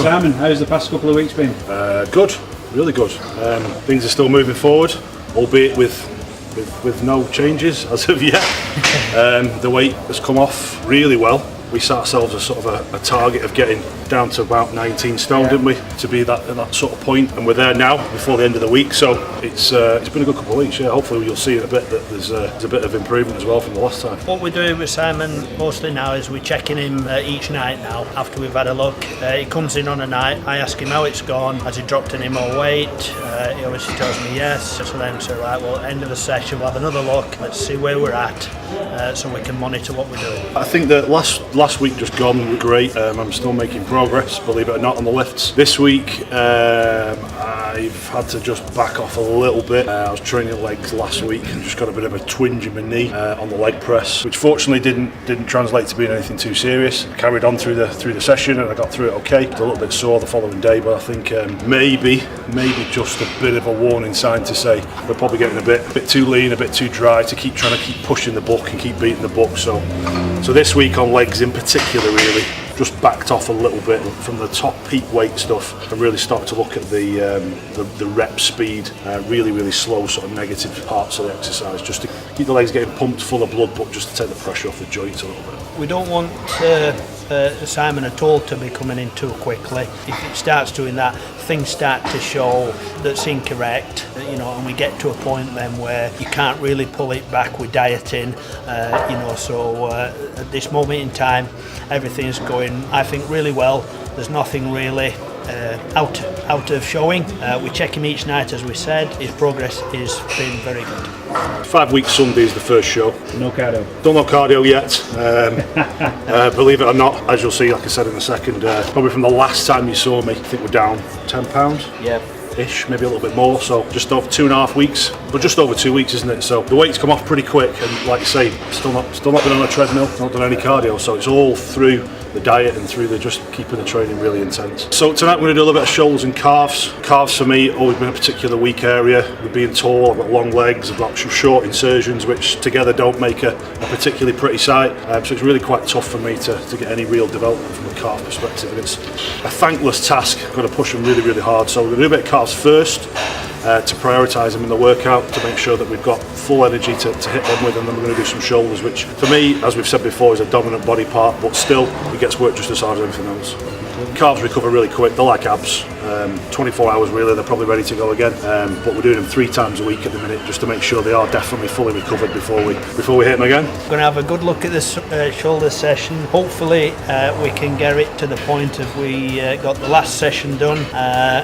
Simon, how's the past couple of weeks been? Good, really good. Things are still moving forward, albeit with no changes as of yet. The weight has come off really well. We set ourselves a sort of a target of getting down to about 19 stone, didn't we? To be at that sort of point, and we're there now before the end of the week. So it's been a good couple of weeks. Yeah, hopefully you'll see in a bit that there's a bit of improvement as well from the last time. What we're doing with Simon mostly now is we're checking him each night now after we've had a look. He comes in on a night. I ask him how it's gone. Has he dropped any more weight? He obviously tells me yes. So then say, right, well, end of the session we'll have another look. Let's see where we're at, so we can monitor what we're doing. I think that last week just gone was great. I'm still making progress, believe it or not, on the lifts. This week I've had to just back off a little bit. I was training legs last week and just got a bit of a twinge in my knee on the leg press, which fortunately didn't translate to being anything too serious. I carried on through the session and I got through it okay. Was a little bit sore the following day, but I think maybe just a bit of a warning sign to say we're probably getting a bit too lean, a bit too dry to keep trying to keep pushing the book and keep beating the book. So this week on legs in particular, really just backed off a little bit from the top peak weight stuff and really started to look at the rep speed, really slow sort of negative parts of the exercise, just to keep the legs getting pumped full of blood, but just to take the pressure off the joints a little bit. We don't want Simon at all to be coming in too quickly. If it starts doing that, things start to show that's incorrect, and we get to a point then where you can't really pull it back with dieting, so at this moment in time everything's going, I think, really well. There's nothing really out of showing. We check him each night, as we said. His progress has been very good. 5 weeks Sunday is the first show. No cardio. Done no cardio yet. Believe it or not, as you'll see, like I said in a second, probably from the last time you saw me, I think we're down 10 pounds. Yeah. Ish, maybe a little bit more, so just over 2.5 weeks, but just over 2 weeks, isn't it? So the weight's come off pretty quick, and like you say, still not been on a treadmill, not done any cardio, so it's all through the diet and through the just keeping the training really intense. So tonight we're going to do a little bit of shoulders and calves. Calves for me always been a particular weak area. With being tall, I've got long legs, I've got some short insertions which together don't make a particularly pretty sight, so it's really quite tough for me to get any real development from a calf perspective, and it's a thankless task. I've got to push them really hard, so we're going to do a bit of calves first to prioritise them in the workout, to make sure that we've got full energy to hit them with, and then we're going to do some shoulders, which for me, as we've said before, is a dominant body part, but still it gets worked just as hard as anything else. Calves recover really quick, they're like abs, 24 hours really, they're probably ready to go again, but we're doing them 3 times a week at the minute, just to make sure they are definitely fully recovered before we hit them again. We're going to have a good look at this shoulder session. Hopefully we can get it to the point of we got the last session done.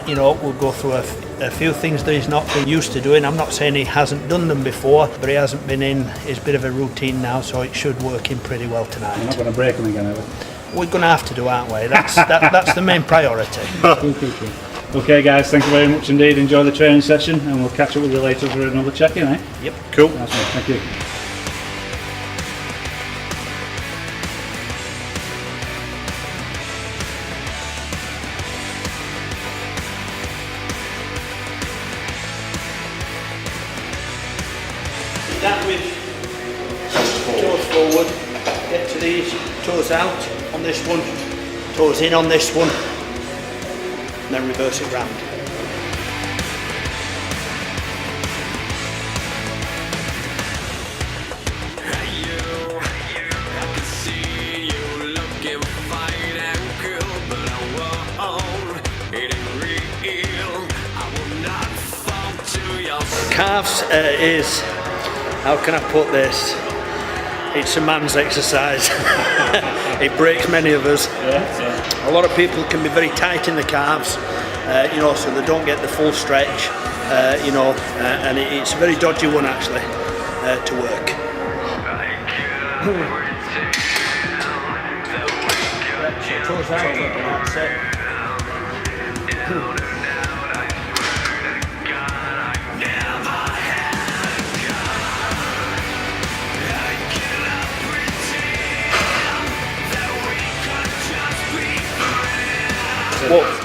We'll go through a few things that he's not been used to doing. I'm not saying he hasn't done them before, but he hasn't been in his bit of a routine now, so it should work in pretty well tonight. You're not going to break them again, are we? We're going to have to do, aren't we? That's the main priority. Cool. Okay guys, thank you very much indeed. Enjoy the training session, and we'll catch up with you later for another check-in, eh? Yep. Cool. Nice one. Thank you. Start with toes forward, get to these, toes out on this one, toes in on this one, and then reverse it round. Calves is, how can I put this? It's a man's exercise. It breaks many of us. A lot of people can be very tight in the calves, so they don't get the full stretch, and it's a very dodgy one actually to work. Toes out, that's it.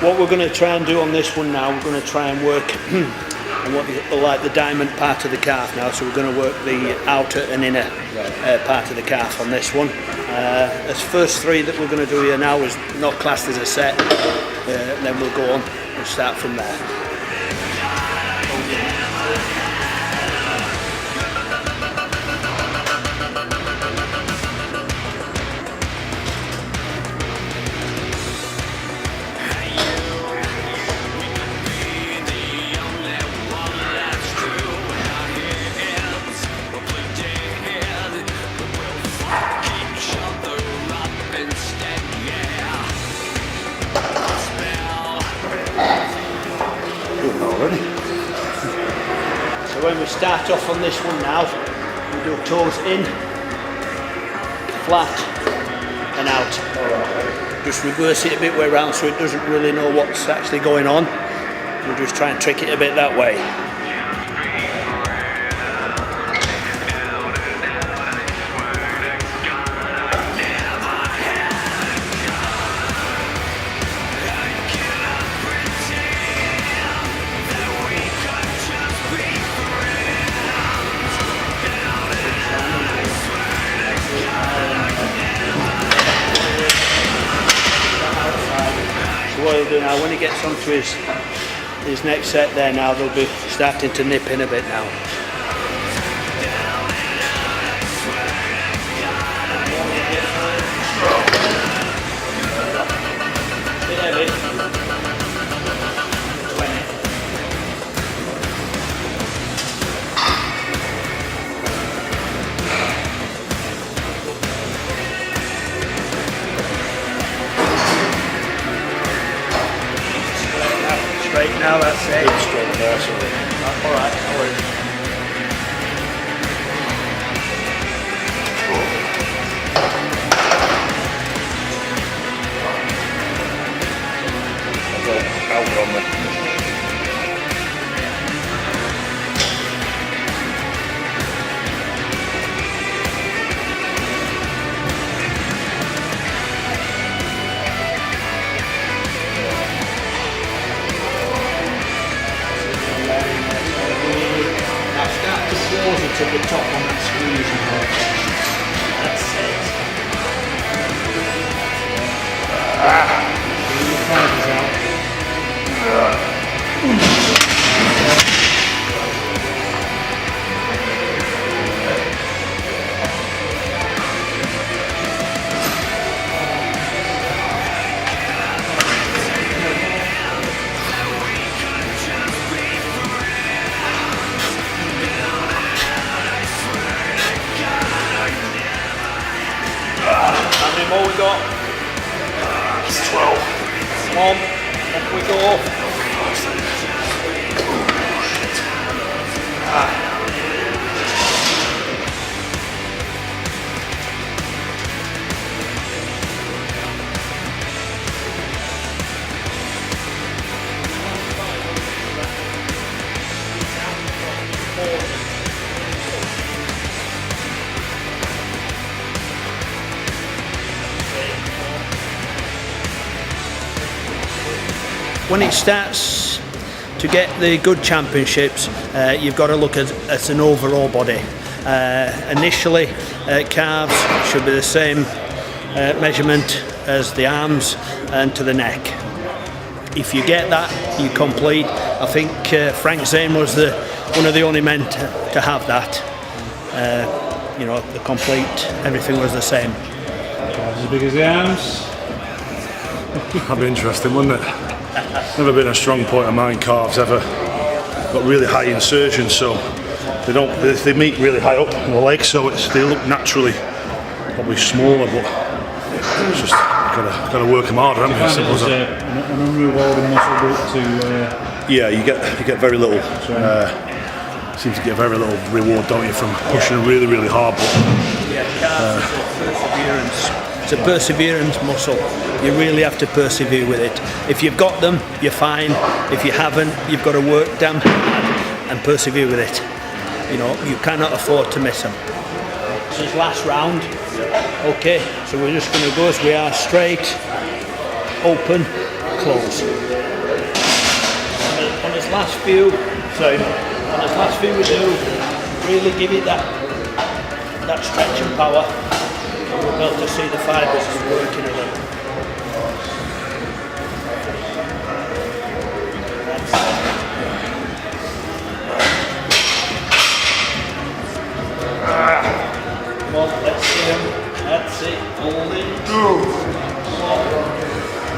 What we're going to try and do on this one now, we're going to try and work and what you like the diamond part of the calf now. So we're going to work the outer and inner part of the calf on this one. This first 3 that we're going to do here now is not classed as a set. Then we'll go on and start from there. So when we start off on this one now, we do toes in, flat and out. Just reverse it a bit way around so it doesn't really know what's actually going on. We'll just try and trick it a bit that way. What he'll do now, when he gets onto his next set there now, they'll be starting to nip in a bit now. Bit heavy. 20. Straight now, that's it. Straight there, so. Alright, no worries. Out on me. Now start to close it at the top on that squeeze. That's it. Bring your fibers out. How many more we got? 12. Come on, off we go. When it starts to get the good championships, you've got to look at an overall body. Initially, calves should be the same measurement as the arms and to the neck. If you get that, you complete. I think Frank Zane was one of the only men to have that. You know, the complete, everything was the same. As big as the arms. That'd be interesting, wouldn't it? Never been a strong point of mine, calves ever. Got really high insertions, so they meet really high up in the legs, so they look naturally probably smaller, but it's just gotta work them harder, haven't you? Find it was an unrewarding muscle group to. Yeah, you get very little. Seem to get very little reward, don't you, from pushing really, really hard. But yeah, calves is perseverance. It's a perseverance muscle. You really have to persevere with it. If you've got them, you're fine. If you haven't, you've got to work damn hard and persevere with it. You know, you cannot afford to miss them. This is last round. Okay, so we're just going to go as we are, straight, open, close. On his last few, we do, really give it that stretching power, and we'll be able to see the fibres working a little. Come on, let's see him. That's it. Hold it. Come on.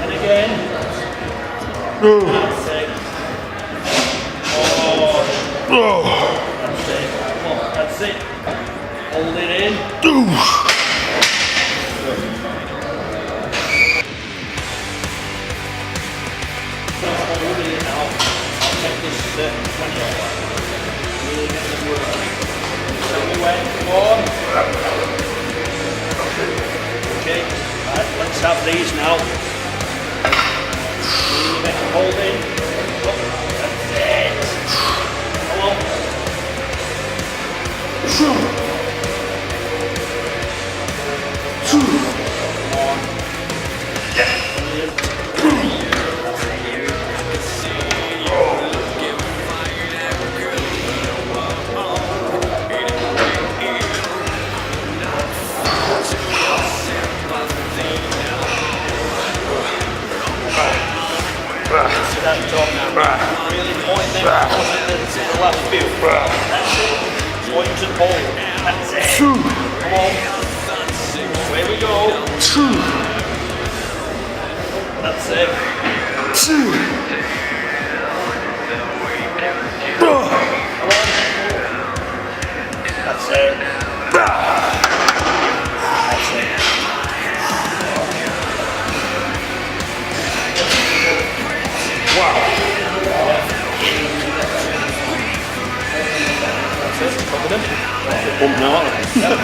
And again. That's it. Oh. That's it. Come on, that's it. Hold it in. I'll take this 20 off. Really get them working. Come on. Okay, right, let's have these now. Really make them hold in. That's it. Come on. Come on. Yeah. So that's top now. Really point them to the last few. That's it. Point and hold. That's it. Come on. Away we go. That's it. Come on. That's it. That's it. Wow. That's it, cover them. Bump now, aren't they? Yep.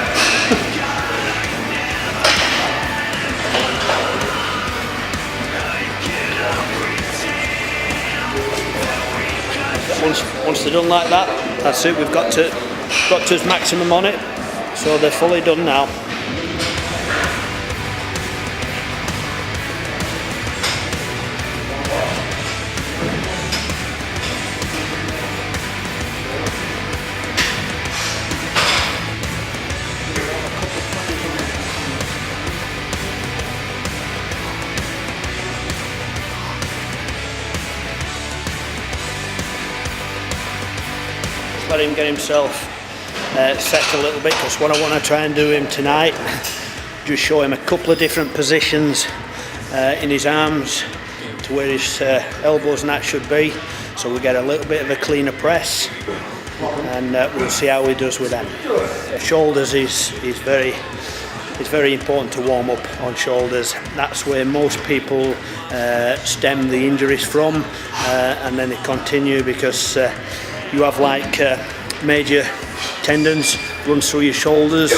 Once they're done like that, that's it, we've got to maximum on it. So they're fully done now. Let him get himself set a little bit, because what I want to try and do him tonight, just show him a couple of different positions in his arms to where his elbows and that should be, so we get a little bit of a cleaner press, and we'll see how he does with them. Shoulders is very important to warm up on shoulders. That's where most people stem the injuries from, and then they continue, because you have like major tendons run through your shoulders,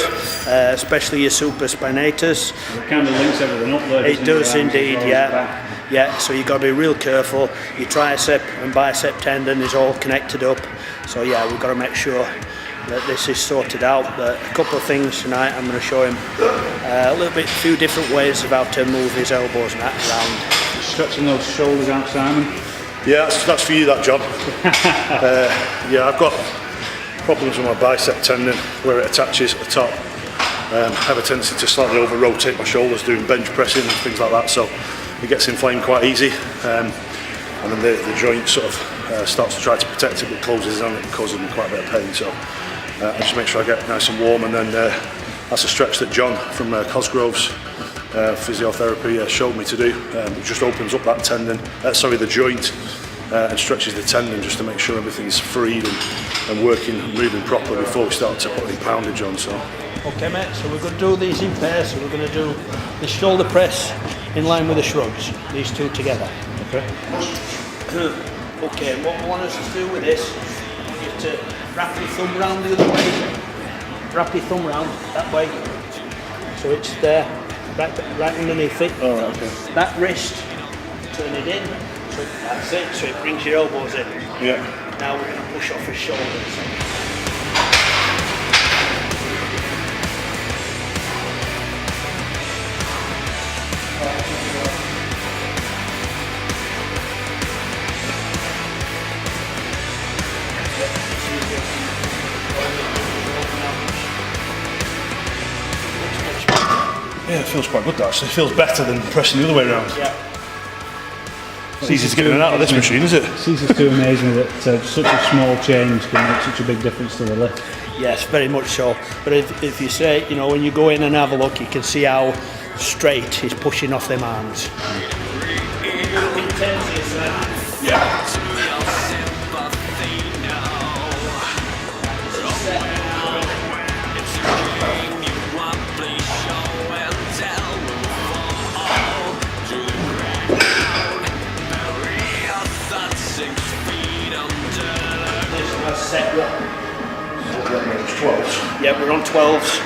especially your supraspinatus. It kind of links everything up there. It does indeed, yeah. Yeah, so you've got to be real careful. Your tricep and bicep tendon is all connected up. So yeah, we've got to make sure that this is sorted out. But a couple of things tonight, I'm going to show him a few different ways of how to move his elbows and that around. Stretching those shoulders out, Simon. Yeah, that's for you, that job. Yeah, I've got problems with my bicep tendon where it attaches at the top. I have a tendency to slightly over-rotate my shoulders doing bench pressing and things like that, so it gets inflamed quite easy. And then the joint sort of starts to try to protect it, but closes in on it and causes me quite a bit of pain. So I just make sure I get nice and warm, and then that's a stretch that John from Cosgrove's physiotherapy showed me to do. It just opens up that tendon, the joint, and stretches the tendon just to make sure everything's freed and working and moving properly before we start to put any poundage on. So. Okay, mate, so we're going to do these in pairs. So we're going to do the shoulder press in line with the shrugs, these two together. Okay. Okay, what I want us to do with this is to wrap your thumb round the other way. Wrap your thumb round that way. So it's there, right underneath it. All right, okay. That wrist, turn it in. So that's it, so it brings your elbows in. Yeah. Now we're going to push off his shoulders. Yeah, it feels quite good actually. It feels better than pressing the other way around. Yeah. It's easy to get in and out of this machine, is it? It's too amazing that such a small change can make such a big difference to the lift. Yes, very much so. But if you say, you know, when you go in and have a look, you can see how straight he's pushing off them arms. Yeah. Set what? 12s. Yeah, we're on 12s.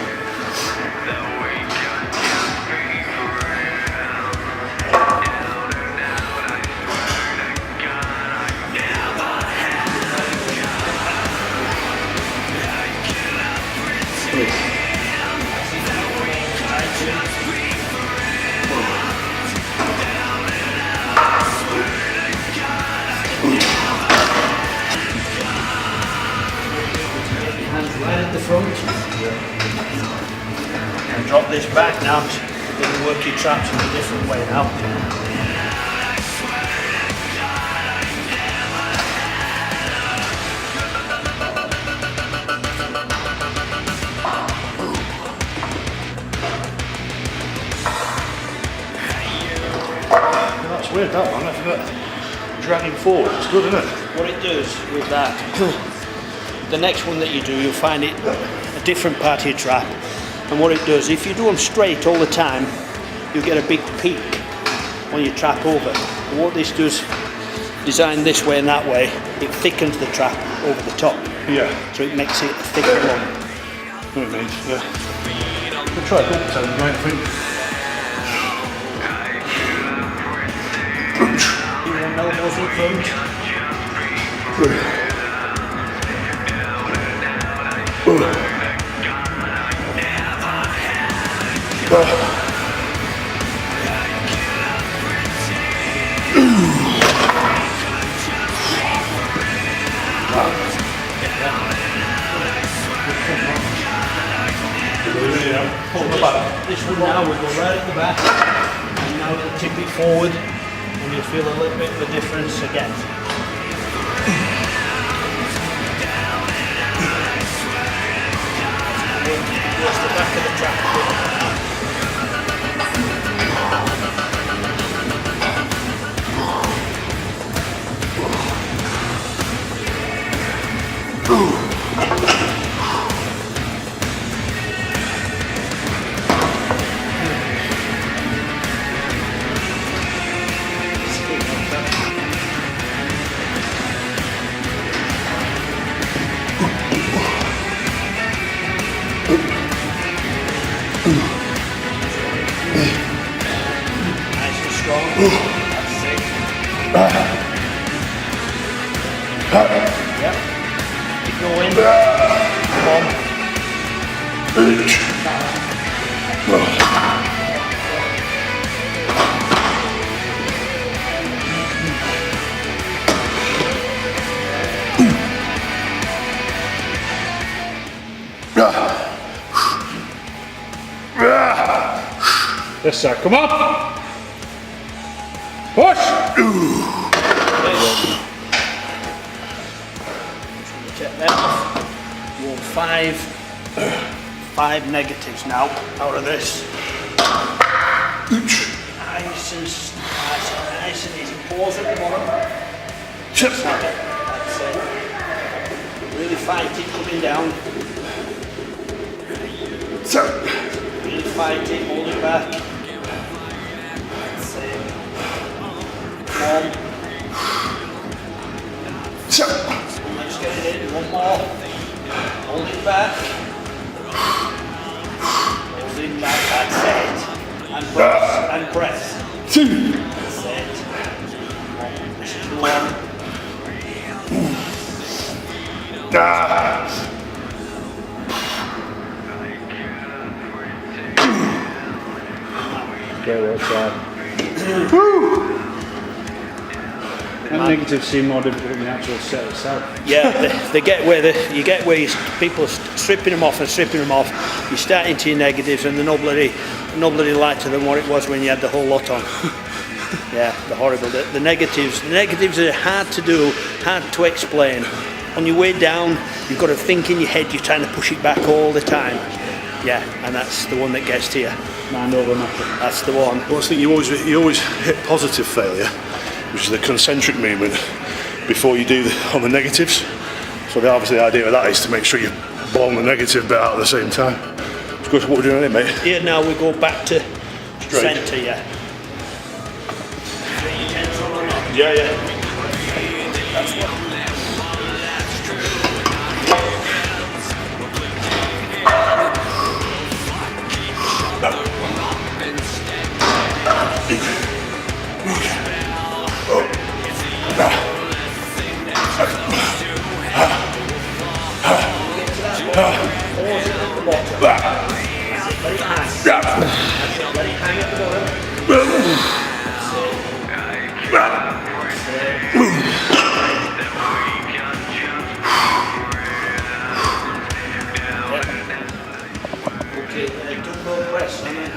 Hands right at the front. And drop this back now. You can work your traps in a different way now. That's weird, that man. I forgot. Dragging forward. It's good, isn't it? What it does with that, the next one that you do, you'll find it a different part of your trap. And what it does, if you do them straight all the time, you'll get a big peak on your trap over. And what this does, designed this way and that way, it thickens the trap over the top. Yeah. So it makes it a thicker one. What it means, yeah. We'll try a couple times, mate, I think. You want elbows in front. This one now will go right at the back, and now it'll tip it forward, and you'll feel a little bit of a difference again. Towards the back of the trap. Nice and strong. That's it. Yep. Keep going. Come on. This side, come on! Push! Check that off. You want five negatives now out of this. Nice and easy. Pause at the bottom. That's it. Really fight it coming down. Really fight it, hold it back. That's it. Come on. Let's get it in. One more. Hold it back. Hold it back. That's it. And press. And press. That's it. This is the one. Okay, well, And negatives seem more difficult than the actual set itself. Yeah, they get where people are stripping them off and stripping them off. You start into your negatives and they're no bloody lighter than what it was when you had the whole lot on. Yeah, they're horrible. The negatives are hard to do, hard to explain. On your way down, you've got to think in your head, you're trying to push it back all the time. Yeah, and that's the one that gets to you. Mind over matter. That's the one. Well, I think you always hit positive failure, which is the concentric movement, before you do on the negatives. So obviously the idea of that is to make sure you've blown the negative bit out at the same time. It's good. What we're doing here, mate? Here now we go back to centre, yeah. Yeah, yeah. That's what.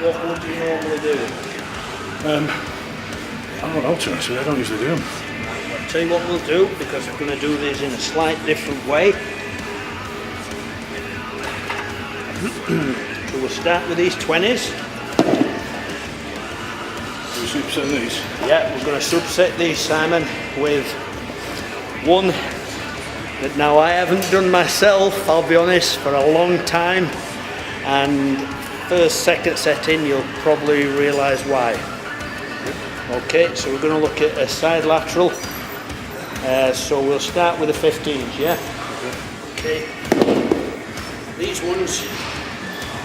What would you normally do? I don't know, to be honest with you, I don't usually do them. I'll tell you what we'll do, because we're going to do this in a slight different way. So we'll start with these 20s. Do we superset these? Yeah, we're going to subset these, Simon, with one that now I haven't done myself, I'll be honest, for a long time. And first, second set in, you'll probably realise why. Okay, so we're going to look at a side lateral. So we'll start with the 15s, yeah? Okay. These ones,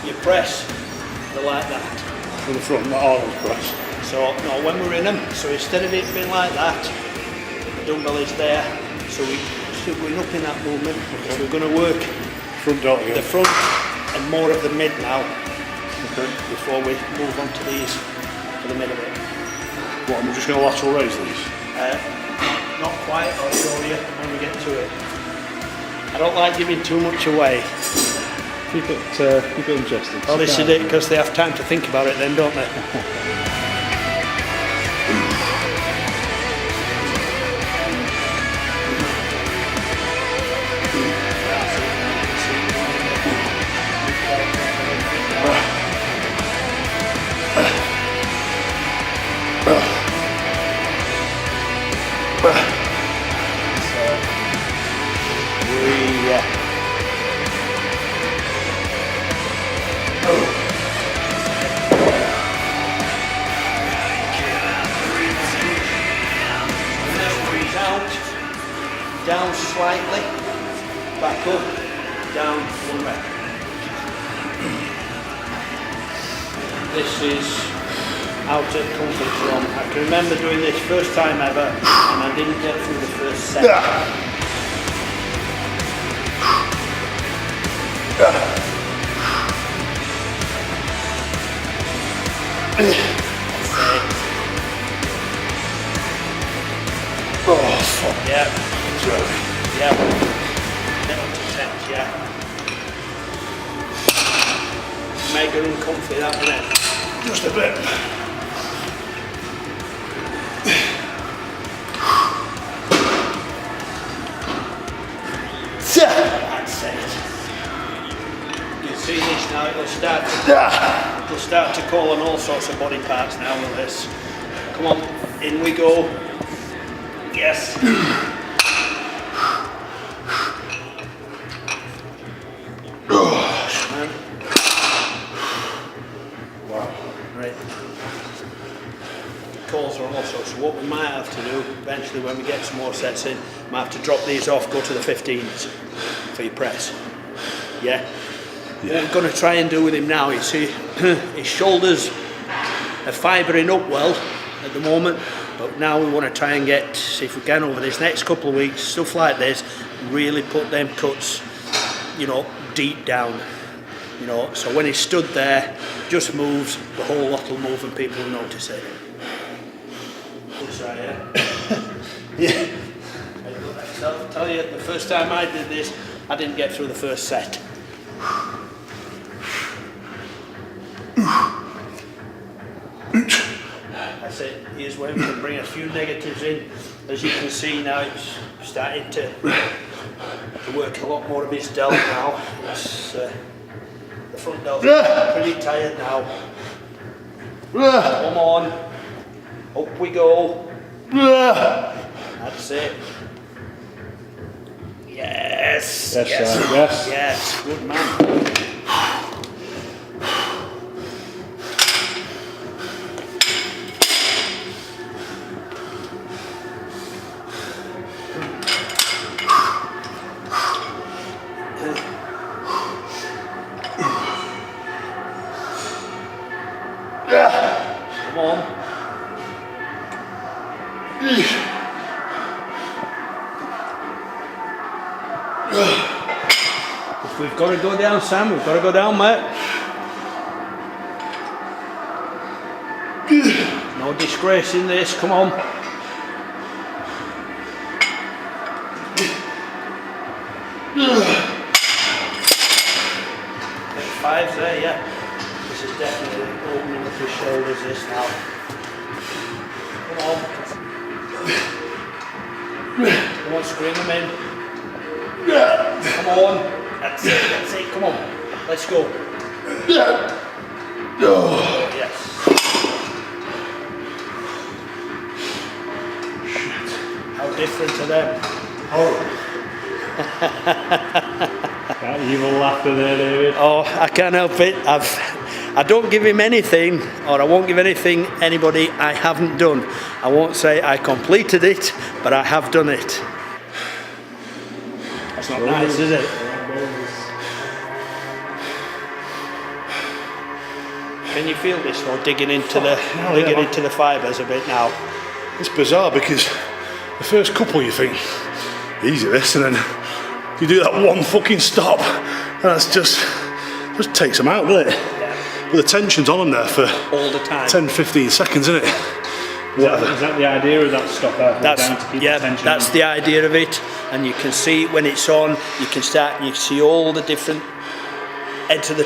you press, they're like that. From the front, not all press. So, no, when we're in them, so instead of it being like that, the dumbbell is there, so we're going up in that movement. Okay. So we're going to work Front dot again. the front and more of the mid now. Okay. Before we move on to these for the mid of it. What, I'm just going to lateral raise these? Not quite, I'll show you when we get to it. I don't like giving too much away. Keep it interesting. Oh, this is it, because they have time to think about it then, don't they? Down slightly, back up, down, one back. This is out of comfort zone. I can remember doing this first time ever and I didn't get through the first set. Oh, fuck. Yeah. Sorry. Yeah. Down to 10, yeah. Mega uncomfy that minute. Just a bit. That's it. You see this now, it'll start to call on all sorts of body parts now with this. Come on, in we go. Yes. Wow. Right. Calls are also, so what we might have to do eventually when we get some more sets in, we might have to drop these off, go to the 15s for your press. Yeah? What we're going to try and do with him now is see his shoulders are fibering up well at the moment, but now we want to try and get, see if we can over this next couple of weeks, stuff like this, really put them cuts, you know, deep down. You know, so when he stood there, just moves, the whole lot will move and people will notice it. Yeah. I'll tell you, the first time I did this, I didn't get through the first set. That's it. Here's where we can bring a few negatives in. As you can see now, it's starting to work a lot more of his delt now. It's, the front delt's pretty tired now. Come on. Up we go. That's it. Yes. Yes, Yes. right, yes. Yes. Good man. Come on. If we've got to go down, Sam, we've got to go down, mate. No disgrace in this, come on. Fives there, yeah. This is definitely opening up his shoulders, this now. Come on. Come on, screen them in. Come on. That's it, come on. Let's go. Yes. How different are them? Oh. That evil laughter there, David. Oh, I can't help it. I don't give him anything, or I won't give anything anybody I haven't done. I won't say I completed it, but I have done it. That's not nice, is it? Can you feel this though, digging into the fibres a bit now? It's bizarre because the first couple you think, easy this, and then you do that one fucking stop, and that's just takes them out, doesn't it? Yeah. But the tension's on them there for All the time. 10-15 seconds, isn't it? Is that the idea of that stop out? Down to keep the tension that's on? the idea of it, and you can see when it's on, you can see all the different edge of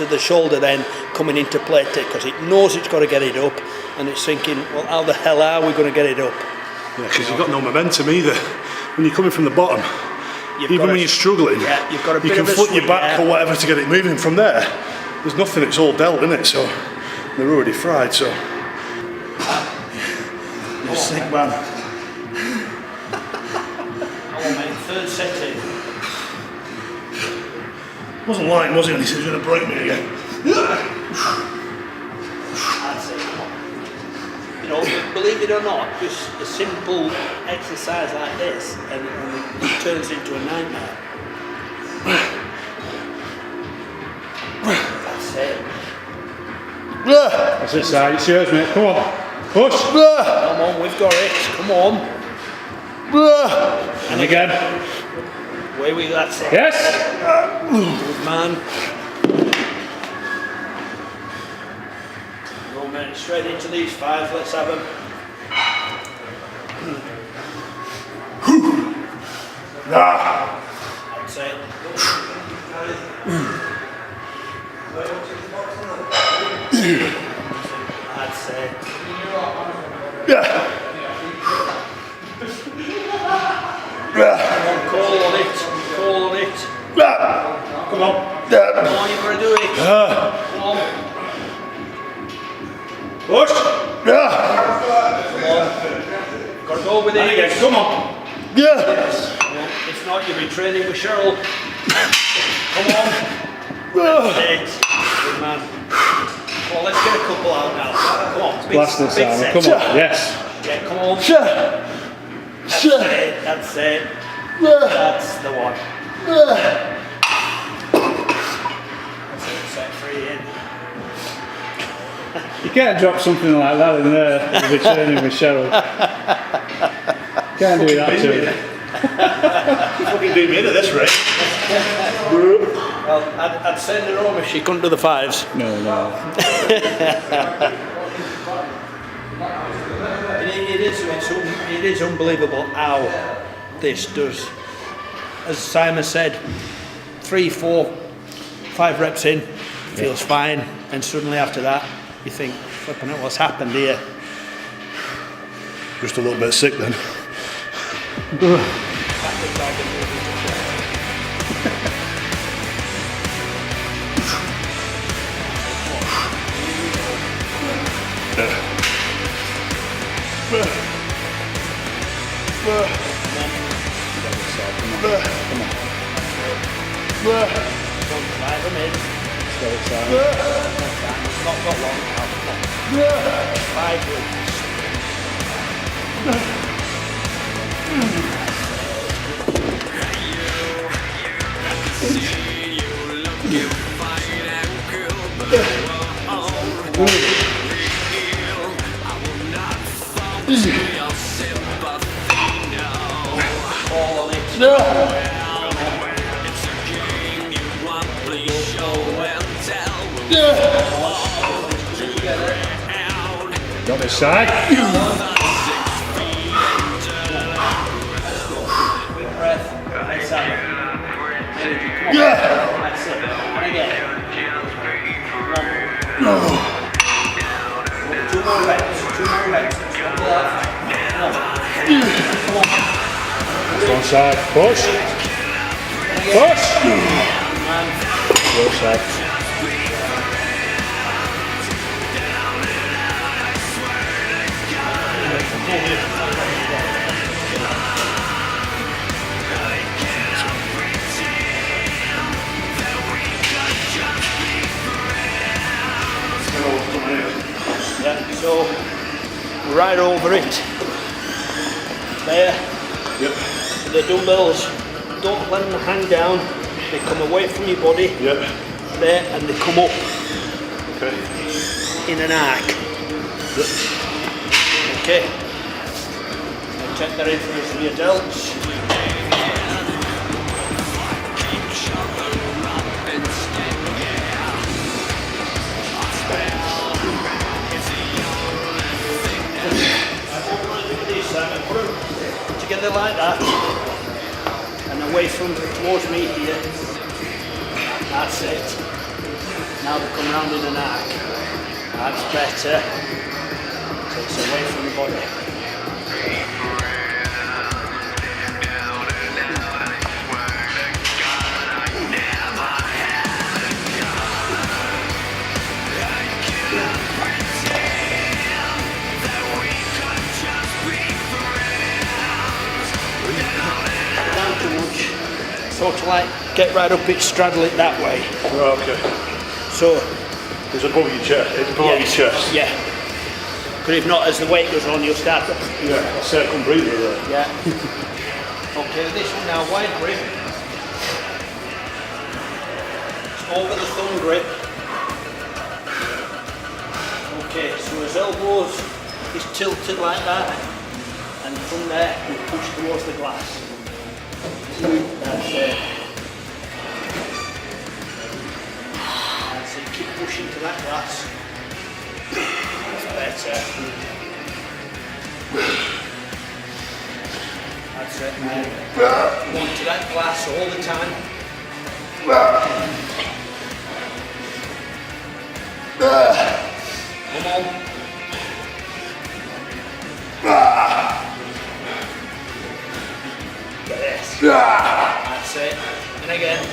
the shoulder then coming into play, because it knows it's got to get it up, and it's thinking, well, how the hell are we going to get it up? Yeah, because you've got no momentum either. When you're coming from the bottom, even when you're struggling, you've got a you bit can of a foot your swing, back or whatever to get it moving. From there, there's nothing, it's all dealt, isn't it? So they're already fried, so. You're sick, man. Oh, mate, third set in. Wasn't lying, was he, when he said he was going to break me again? That's it, come on. You know, believe it or not, just a simple exercise like this, and it turns into a nightmare. That's it. That's it, Si. It's yours, mate. Come on. Push. Come on, we've got it. Come on. And again. Away we go, that's it. Yes. Good man. Go, mate, straight into these fives, let's have them. That's it. That's it. Come on, call on it. Call on it. Come on. Come on, you've got to do it. Come on. Push. Come on. Got to go with it. And again. Come on. Yes. If not, you'll be training with Cheryl. Come on. That's it. Good man. Come on, let's get a couple out now. Come on. Blast this, Simon. Come on. Yes. Yeah, come on. That's it. That's it. That's the one. That's it. Set free in. You can't drop something like that in there with returning with Cheryl. Can't do that to it. Fucking do me into this, Rick. Well, I'd send her home if she couldn't do the fives. No. It It is unbelievable how this does. As Simon said, 3, 4, 5 reps in, feels fine, and suddenly after that, you think, flipping it, what's happened here? Just a little bit sick then. Drive them in. It's not got long now. 5 weeks. All on it. Got this side. Breath. That's it. That's it. And again. 2 more reps. 2 more reps. Come on. One side. Push. Push. Go side. Yeah, so right over it. There. Yep. The dumbbells, don't let them hang down. They come away from your body. Yep. There, and they come up Okay. in an arc. Yep. Okay. Now check the reference for your delts. Put them together like that, and away from towards me here. That's it. Now they come round in an arc. That's better. So it's away from the body. Sort of like get right up it, straddle it that way. Oh, okay. So It's above your chest. It's below your chest. Yeah. Because if not, as the weight goes on, you'll start to. Yeah. Circle breather there. Yeah. Okay, this one now, wide grip. It's over the thumb grip. Okay, so his elbows is tilted like that, and from there we push towards the glass. That's it. That's it. Keep pushing to that glass. That's better. That's it. Now, go on to that glass all the time. Come on. Yes. That's it. And again.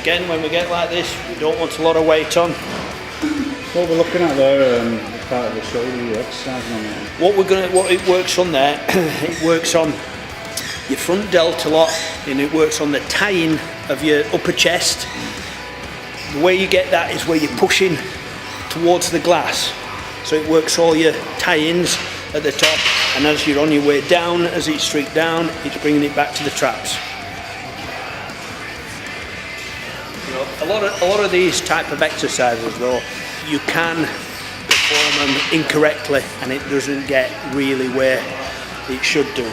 Again, when we get like this, we don't want a lot of weight on. What we're looking at there, part of the shoulder you're exercising on there. What it works on there, it works on your front delt a lot, and it works on the tying of your upper chest. The way you get that is where you're pushing towards the glass. So it works all your tie-ins at the top, and as you're on your way down, as it's streaked down, it's bringing it back to the traps. You know, a lot of these type of exercises, though, you can perform them incorrectly, and it doesn't get really where it should do.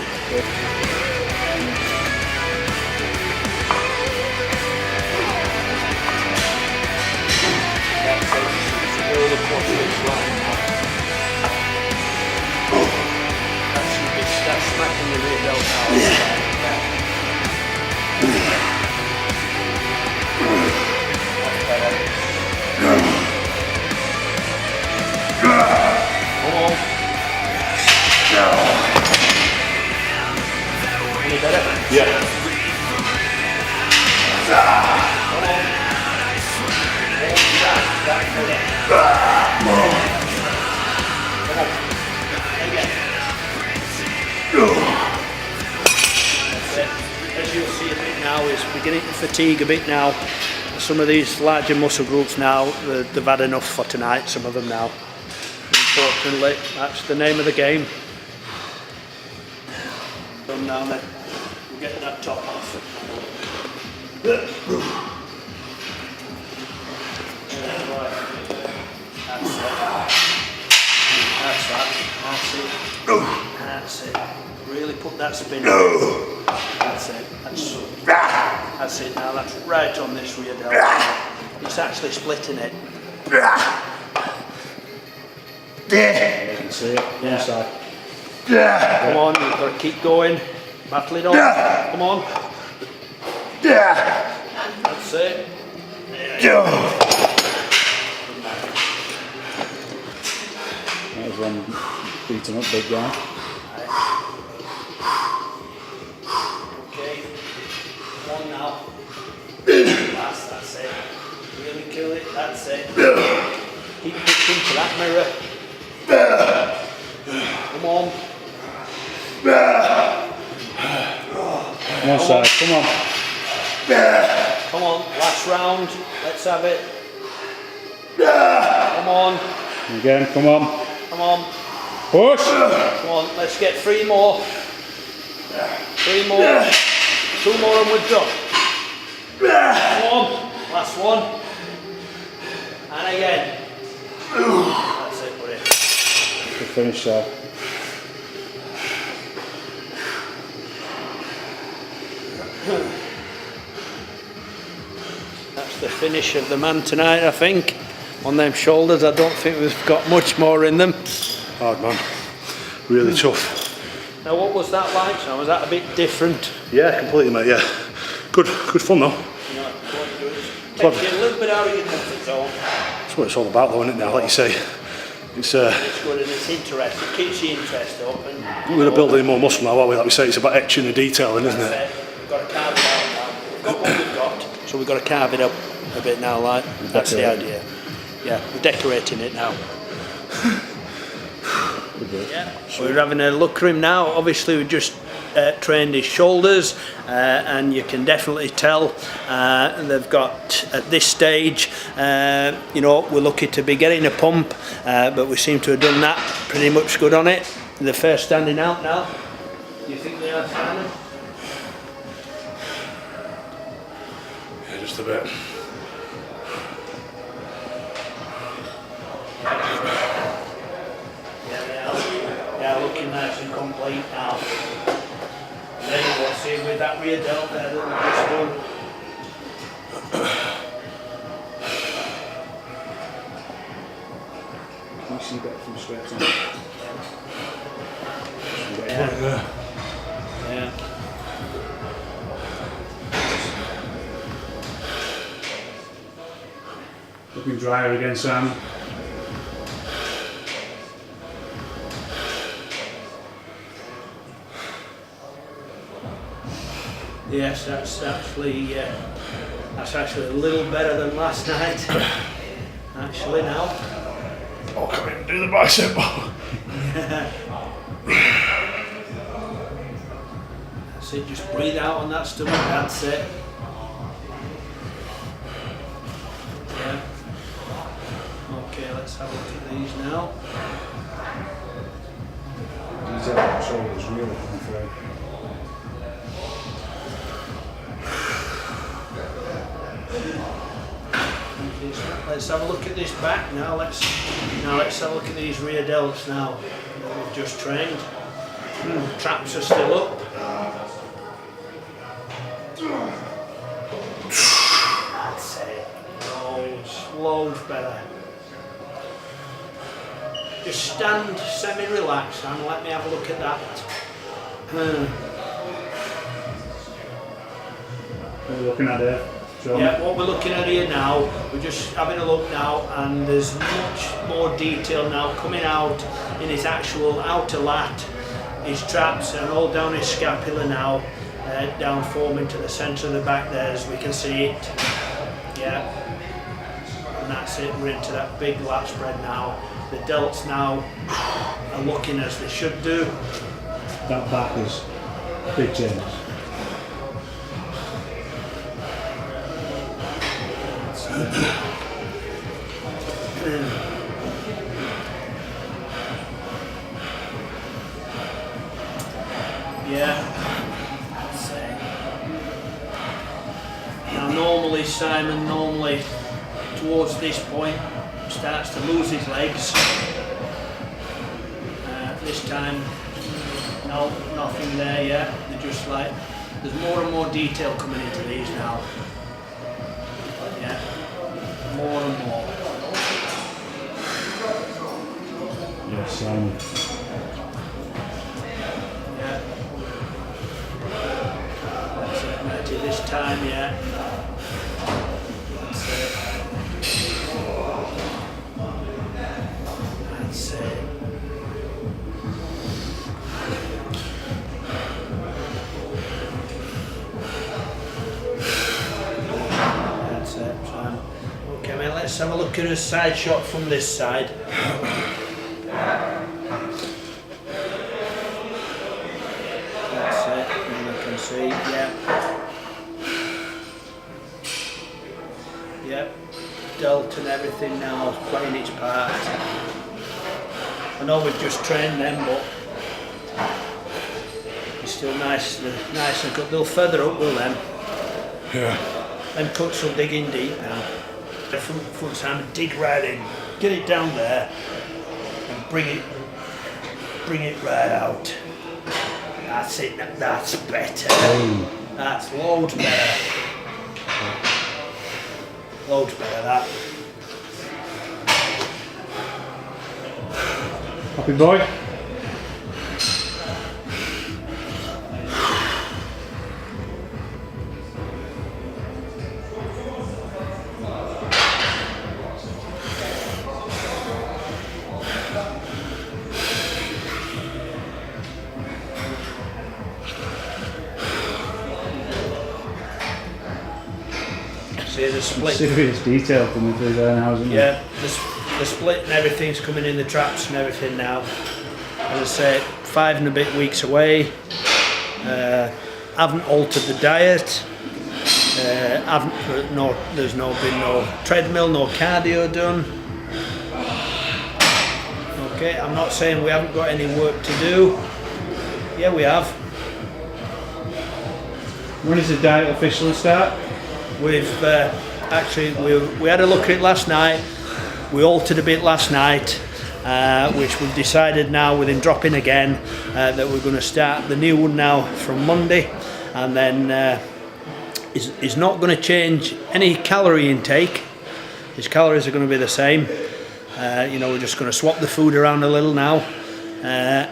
tighten your rear delt now. Come on. Any better? Yeah. Come on. Come on. Again. That's it. As you'll see a bit now, is beginning to fatigue a bit now. Some of these larger muscle groups now, they've had enough for tonight, some of them now. Unfortunately, that's the name of the game. Done now then. We'll get that top off. That's it. Really put that spin in. That's it. That's it now. That's right on this rear delt. It's actually splitting it. You can see it. One side. Come on, you've got to keep going. Battle it on. Come on. That's it. That was one beaten up big guy. Okay. Come on now. That's it. Really kill it. That's it. Keep pushing to that mirror. Come on. One side, come on. Come on, last round. Let's have it. Come on. Again, come on. Come on. Push! Come on, let's get 3 more. 3 more. 2 more and we're done. Come on. Last one. And again. That's it, buddy. Good finish there. That's the finish of the man tonight, I think. On them shoulders, I don't think we've got much more in them. Hard man. Really tough. Now, what was that like, Sam? Was that a bit different? Yeah, completely, mate. Yeah. Good fun though. You know, takes you a little bit out of your comfort zone. That's what it's all about, though, isn't it? Now, like you say, it's good and it's interesting. It keeps your interest up. And we're going to build any more muscle now, aren't we? Like we say, it's about etching the detailing, isn't it? We've got to carve it out now. We've got what we've got, so we've got to carve it up a bit now. Like that's the idea. Yeah, we're decorating it now. Yeah, we're having a look at him now. Obviously, we just trained his shoulders, and you can definitely tell they've got at this stage. You know, we're lucky to be getting a pump, but we seem to have done that pretty much good on it. They're first standing out now. Do you think they are standing? Yeah, just a bit. Yeah, looking nice and complete now. There you go, see with that rear delt there that we've just done. Can you see better from straight on? Yeah. Looking drier again, Sam. Yes, that's actually a little better than last night. Actually now. Oh, can't even do the bicep bar. That's it, just breathe out on that stomach, that's it. Yeah. Okay, let's have a look at these now. Detail on the shoulders really coming through. Let's have a look at this back now. Let's have a look at these rear delts now that we've just trained. Traps are still up. That's it. Loads better. Just stand semi-relaxed and let me have a look at that. What are we looking at here? Sean? Yeah, what we're looking at here now, we're just having a look now, and there's much more detail now coming out in his actual outer lat, his traps, and all down his scapula now, down forming to the centre of the back there, as we can see it. Yeah, and that's it, we're into that big lat spread now. The delts now are looking as they should do. That back is big change. Yeah. Now normally Simon, towards this point, starts to lose his legs. This time, no, nothing there yet. They're just like, there's more and more detail coming into these now. Yeah, more and more. Yes, Yeah. That's it, matey this time, yeah. That's it. That's it. That's it, Simon. Okay, man, let's have a look at a side shot from this side. That's it, and you can see, yeah. Yep, delt and everything now is playing its part. I know we've just trained them, but it's still nice and good. They'll feather up, will them? Yeah. Them cuts will dig in deep now. The front Simon, dig right in, get it down there, and bring it right out. That's it. That's better. That's loads better. Loads better, that. happy boy. See the split. Serious detail coming through there now, isn't there? Yeah, the split and everything's coming in, the traps and everything now. As I say, 5 and a bit weeks away. Haven't altered the diet. There's been no treadmill, no cardio done. Okay, I'm not saying we haven't got any work to do. Yeah, we have. When does the diet officially start? We've actually we had a look at it last night. We altered a bit last night, which we've decided now, within dropping again, that we're going to start the new one now from Monday, and then is not going to change any calorie intake. His calories are going to be the same. We're just going to swap the food around a little now.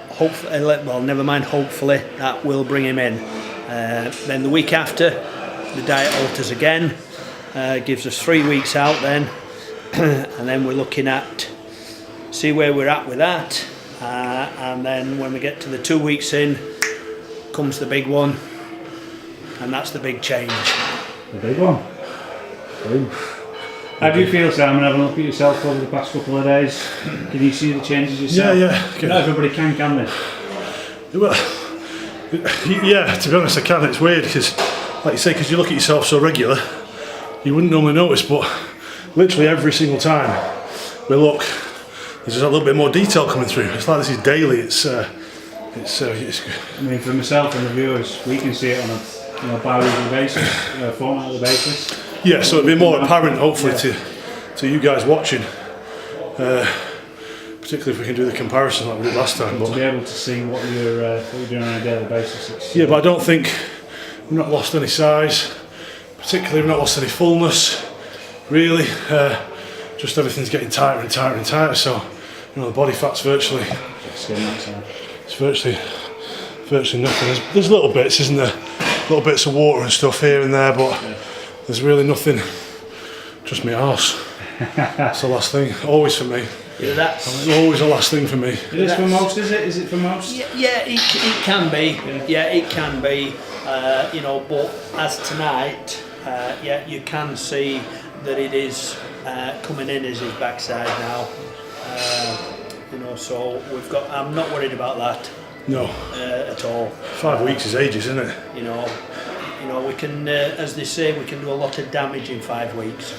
Hopefully, well, never mind. Hopefully, that will bring him in. Then the week after, the diet alters again. Gives us 3 weeks out then, and then we're looking at see where we're at with that. And then when we get to the 2 weeks in, comes the big one, and that's the big change. The big one. Boom. How do you feel, Simon, having a look at yourself over the past couple of days? Can you see the changes yourself? Yeah. Not everybody can they? Well, yeah, to be honest, I can. It's weird because, like you say, because you look at yourself so regular, you wouldn't normally notice, but literally every single time we look, there's just a little bit more detail coming through. It's like this is daily. It's I mean, for myself and the viewers, we can see it on a bi-weekly basis, fortnightly basis. yeah. So it'll be more apparent, hopefully, to you guys watching. Particularly if we can do the comparison like we did last time. To But be able to see what you're doing on a daily basis. yeah, but I don't think we've not lost any size. Particularly, we've not lost any fullness. Really, just everything's getting tighter and tighter and tighter. So, the body fat's virtually, it's virtually virtually nothing. There's little bits, isn't there? Little bits of water and stuff here and there, but there's really nothing. Just my arse. That's the last thing. Always for me. Yeah, that's always the last thing for me. It is for most, is it? Is it for most? Yeah, it can be. Yeah, it can be. You know, but as tonight, yeah, you can see that it is coming in as his backside now. You know, so we've got. I'm not worried about that. No. At all. 5 weeks is ages, isn't it? You know, we can, as they say, we can do a lot of damage in 5 weeks.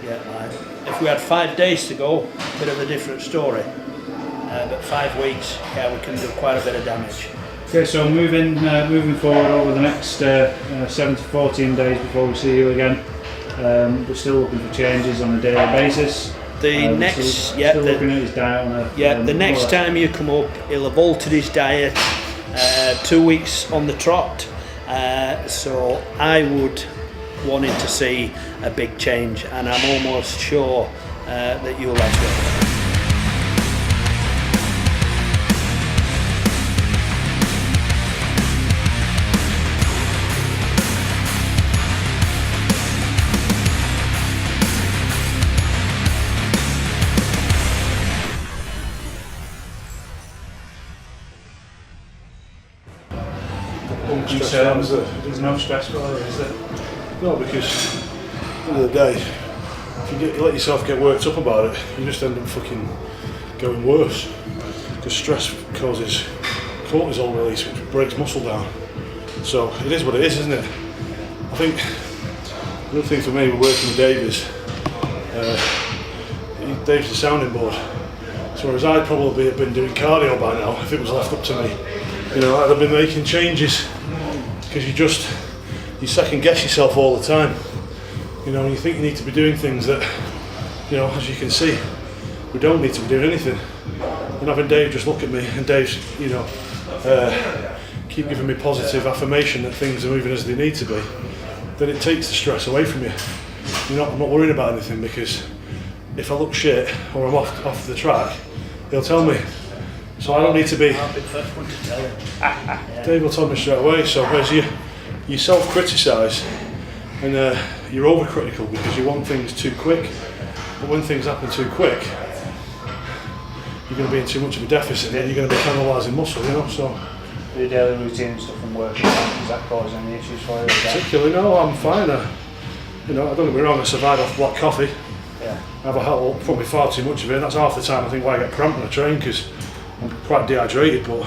Yeah, like, if we had 5 days to go, bit of a different story. But 5 weeks, yeah, we can do quite a bit of damage. Okay, so moving forward over the next 7 to 14 days before we see you again, we're still looking for changes on a daily basis. The next, still looking at his diet on a, the next time you come up, he'll have altered his diet. 2 weeks on the trot, so I would want him to see a big change, and I'm almost sure that you'll have it. There's no stress for it, is there? No, because at the end of the day, if you let yourself get worked up about it, you just end up fucking going worse. Because stress causes cortisol release, which breaks muscle down. So it is what it is, isn't it? I think the other thing for me with working with Dave is Dave's the sounding board. So whereas I'd probably have been doing cardio by now if it was left up to me. You know, I'd have been making changes because you second guess yourself all the time. You know, and you think you need to be doing things that, you know, as you can see, we don't need to be doing anything. And having Dave just look at me and Dave's, you know, keep giving me positive affirmation that things are moving as they need to be, then it takes the stress away from you. I'm not worrying about anything, because if I look shit or I'm off the track, he'll tell me. So I don't need to be. I'll be the first one to tell you. Dave will tell me straight away. So whereas you self-criticise and you're overcritical because you want things too quick, but when things happen too quick, you're going to be in too much of a deficit and you're going to be cannibalising muscle, you know. So your daily routine and stuff from work, is that causing any issues for you? Particularly, no, I'm fine. You know, don't get me wrong, I survive off black coffee. Yeah. I have a hell, probably far too much of it, and that's half the time I think why I get cramped when I train, because I'm quite dehydrated, but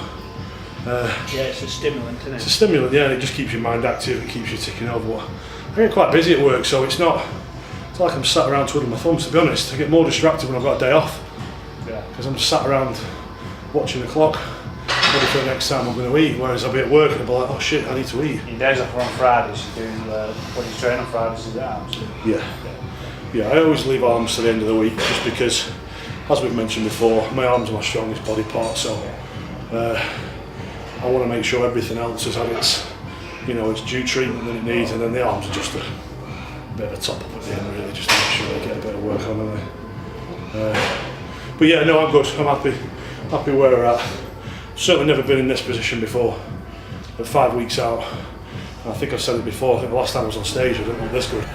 yeah, it's a stimulant, isn't it? it's a stimulant, yeah, and it just keeps your mind active, it keeps you ticking over. But I get quite busy at work, so it's like I'm sat around twiddling my thumbs, to be honest. I get more distracted when I've got a day off, because I'm just sat around watching the clock, ready for the next time I'm going to eat, whereas I'll be at work and I'll be like, oh shit, I need to eat. Your days off are on Fridays, you do, when you train on Fridays, is it arms? Yeah, I always leave arms to the end of the week, just because, as we've mentioned before, my arms are my strongest body part, so I want to make sure everything else has had its, its due treatment that it needs, and then the arms are just a bit of a top up at the end, really, just to make sure they get a bit of work on, don't they? But yeah, no, I'm good. I'm happy where we're at. Certainly never been in this position before. At 5 weeks out, I think I've said it before. I think the last time I was on stage, I didn't look this good.